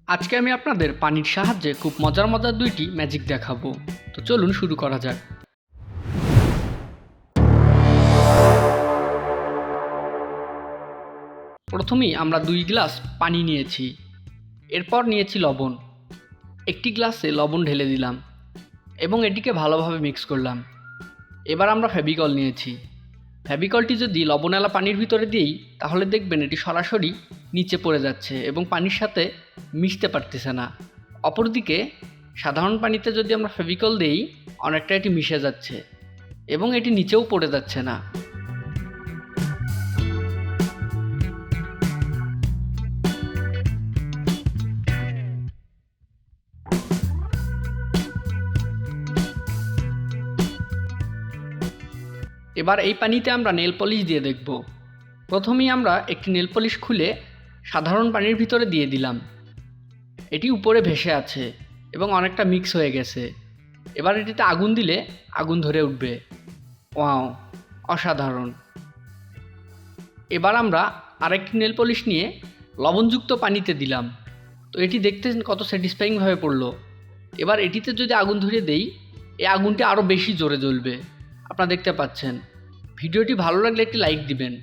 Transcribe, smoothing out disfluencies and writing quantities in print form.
আজকে আমি আপনাদের পানির সাহায্যে খুব মজার মজার দুইটি ম্যাজিক দেখাবো। তো চলুন শুরু করা যাক। প্রথমেই আমরা 2 গ্লাস পানি নিয়েছি, এরপর নিয়েছি লবণ। একটি গ্লাসে লবণ ঢেলে দিলাম এবং এটিকে ভালোভাবে মিক্স করলাম। এবার আমরা ফেভিকল নিয়েছি। ফেভিকলটি যদি লবণালা পানির ভিতরে দিই তাহলে দেখবেন এটি সরাসরি নিচে পড়ে যাচ্ছে এবং পানির সাথে মিশতে পারতেছে না। অপরদিকে সাধারণ পানিতে যদি আমরা ফেভিকল দিই অনেকটা এটি মিশে যাচ্ছে এবং এটি নিচেও পড়ে যাচ্ছে না। এবার এই পানিতে আমরা নেল পলিশ দিয়ে দেখব। প্রথমেই আমরা একটি নেল পলিশ খুলে সাধারণ পানির ভিতরে দিয়ে দিলাম। এটি উপরে ভেসে আছে এবং অনেকটা মিক্স হয়ে গেছে। এবার এটিতে আগুন দিলে আগুন ধরে উঠবে। ওয়াও, অসাধারণ। এবার আমরা আরেকটি নেল পলিশ নিয়ে লবণযুক্ত পানিতে দিলাম। তো এটি দেখতে কত স্যাটিসফাইংভাবে পড়লো। এবার এটিতে যদি আগুন ধরিয়ে দেই এই আগুনটি আরও বেশি জোরে জ্বলবে। আপনারা দেখতে পাচ্ছেন। ভিডিওটি ভালো লাগলে একটি লাইক দিবেন।